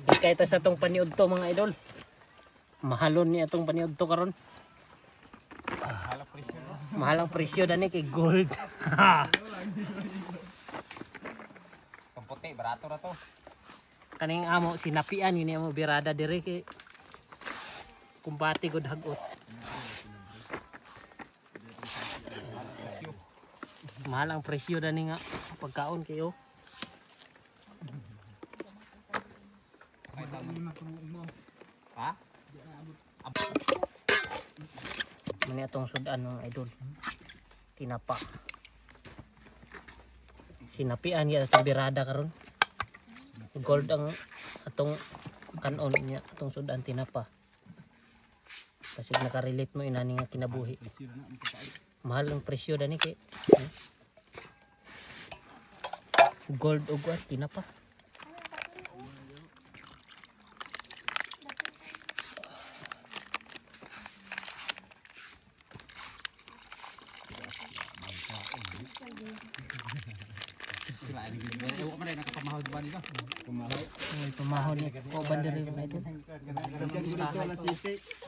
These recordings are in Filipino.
Ikay ta sa tong paniudto mga idol. Mahalon ni atong paniudto karon. Mahalang presyo dani kay gold. Pamputi, barato na to. Kaning amo sinapian yun amo birada dire kay kumpati gud hagot. Mahal ang presyo dani nga pagkaon kayo. Ha? Mani atong sudan mga idol. Tinapa. Sinapian ya atong birada karon. Gold ang atong kanon niya atong sudan tinapa. Kasi nakarelate mo inani nga kinabuhi. Mahal ang presyo dani kay gold ug tinapa. Ewan ko man na nakapamahal ba nila? Ay pamahon ni ko bandiri mga idol.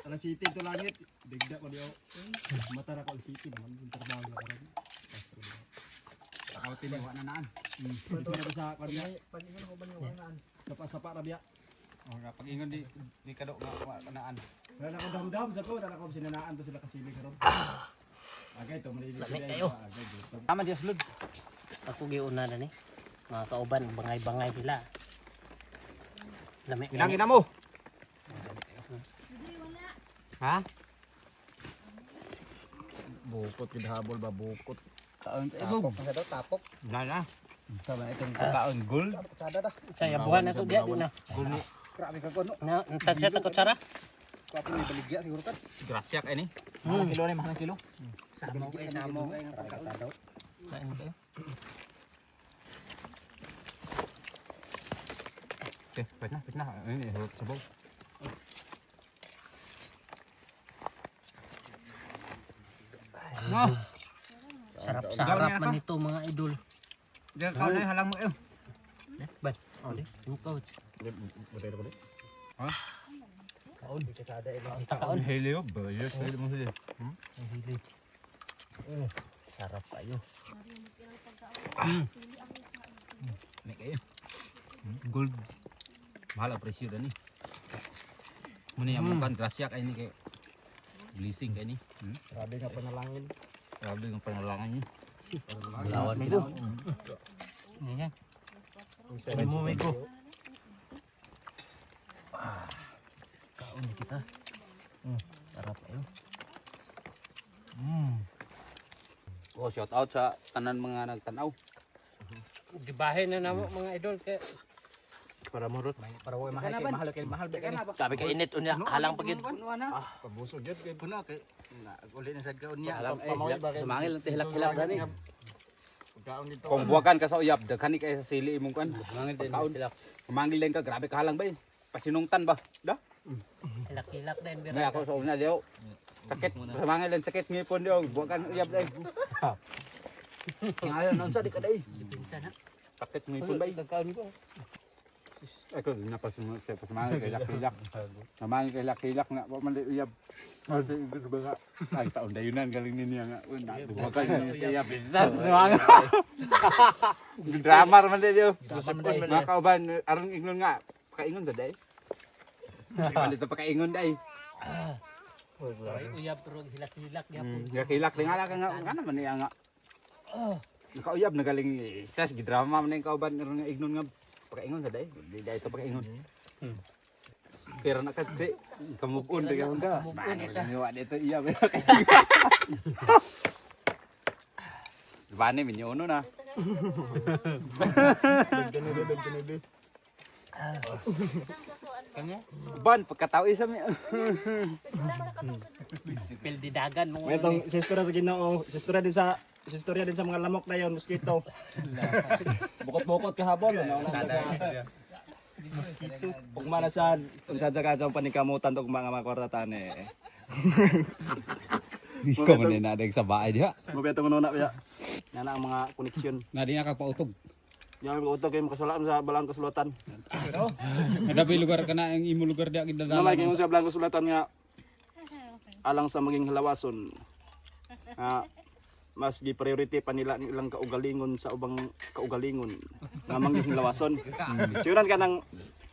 Alas city to langit. Digda ko diyo. Mata ra ko alas city man trabaho na karon. Ako tinawa na naan. Ito na ba sa kanila? Paningon ko ba ni naan? Sapa ra biya. Oh, pag ingon di kadok nga naan. Wala ko dam sa ko, wala ko sinanaan to sila kasili karon. Agay to malili. Lamig kayo. Tama di sulod. Ako giuna na ni. Mga kauban bangay-bangay sila. Lami. Ilang ina mo? Ha? Bukot gid habol ba bukot. Kaon mo. Ang daw tapok. Na. Sama itong kaon gold. Sada dah. Saya buwan na to dia di na. Grabe ka kono. Na tagsa ta kutsara. Kapo ni baligya siguro kat. Grasya kay ni. Mahal kilo ni, mahal kilo. Samo kay nga pagkaon. Kain kayo. Okay, pwede na. Ini hulog sabaw. No. Sarap-sarap man ito mga idol. Diyan kaon na halang mo eh. Ban. Oh di. Yung coach. Modelo ko di. Ha? Kaon di kada ilo. Takaon. Helio, bayos helio mo sila. Ang hilig. Sarap kayo. Ni kayo. Gold. Mahal ang presyo ni. Muna yung kan grasya kay ni kay blessing kay ni. Grabe nga panalangin. Grabe yung pangalangan niyo. Lawan mo. Yan. Ini mo may ko. Kaon kita. Sarap kayo. Oh, shout out sa tanan mga nagtanaw. Gibahin na namo mga idol kay Para murot. Para way mahal kay ba kay. sabi ka init unya halang pagid. Pabusog gid kay Puno kay uli na sa gaon niya. Sumangil lang hilak-hilak dani. pagkaon dito. Kung buwakan ka sa uyab, daghan ni kay sa sili imong kan. Mangil din Pagkaon. hilak. Kumangil din ka, grabe ka halang ba eh. Pasinungtan ba? Da? Hilak-hilak din May ako sa una diyo. Sakit, kumangil din sakit ngipon diyo. Buwakan uyab din. Ngayon, nang sa di ka day. Pinsan ha. Sakit ngipon ba eh. Kakaon ko. Ako, napasumangil kay lak-hilak. Namangil kay lak-hilak nga, wa man di uyab. Ay, taon dayunan galing niya nga. Buwakan niya uyab. Drama man di diyo. Mga kauban, arang ingon nga. Pakaingon sa day. Dito pakaingon day. Uyab pero hilak-hilak gyapon. Hilak din nga nga naman niya nga. Nakauyab na galing sas gidrama man yung kauban nga ignon nga pakaingon sa day. Di day ito pakaingon. Pero nakadsi kamukon di ka hunda. Niwa dito iya. Bani minyo uno na. Kanya Ban pagkatao isa mi. pil di dagan mo. Itong sistora sa Ginoo, sistora din sa mga lamok na yon, mosquito. Bukot-bukot kahabol ano Ug mana sa unsa ka sa panikamutan og mga kwartatan eh. Ikaw man na dag sa bahay diha. Mabeto mo na ya. Yan ang mga koneksyon. Na di nakapautob. Yang utok kayo makasalaan sa balang kasulatan. Nadabi lugar ka na ang imo lugar di agad Namay kayo sa balang kasulatan nga alang sa maging halawason. Mas gi priority pa nila ilang kaugalingon sa ubang kaugalingon nga mangging lawason. Siuran ka nang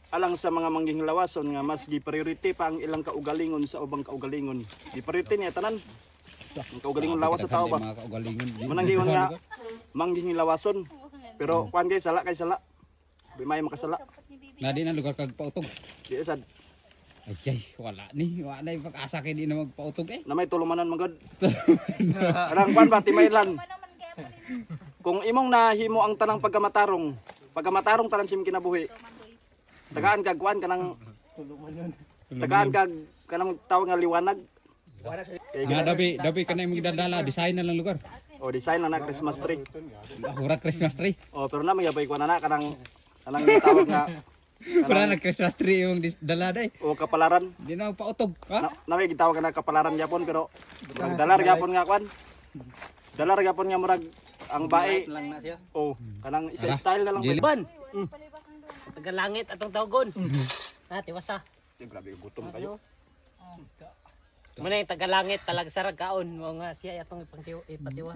alang sa mga mangging lawason nga mas gi priority pa ang ilang kaugalingon sa ubang kaugalingon. Gi priority niya tanan. Ang kaugalingon lawas sa tao ba? Mga kaugalingon. Manang giyon nga mangging lawason. Pero kuan kay sala kay sala. Di may makasala. Na di na lugar kag pautog. Di sad Ay, wala ni. Wala yung pag-asa kay di na magpautog eh. na may tulumanan magod. Arang kuan ba timaylan. Kung imong nahimo ang tanang pagkamatarong tanan sim kinabuhi. Tagaan kag kuan kanang tagaan kag kanang tawag nga liwanag. Nga dabi ka na yung magdadala. Design na lang lugar. O design na Christmas tree. Hura Christmas tree. O pero na may kuan na kanang tawag nga Wala na Christmas tree yung dala day. o kapalaran. Di na magpautog. Ha? Na may gitawag na kapalaran gyapon pero ang dalar gyapon nga kuan. Dalar gyapon nga murag ang bae. Lang na siya. O kanang isa style na lang. Dili. Ban. Tagalangit atong tawgon. Tiwasa. Grabe gutom kayo. Muna yung tagalangit talag sarag kaon mo nga siya atong ipatiwa.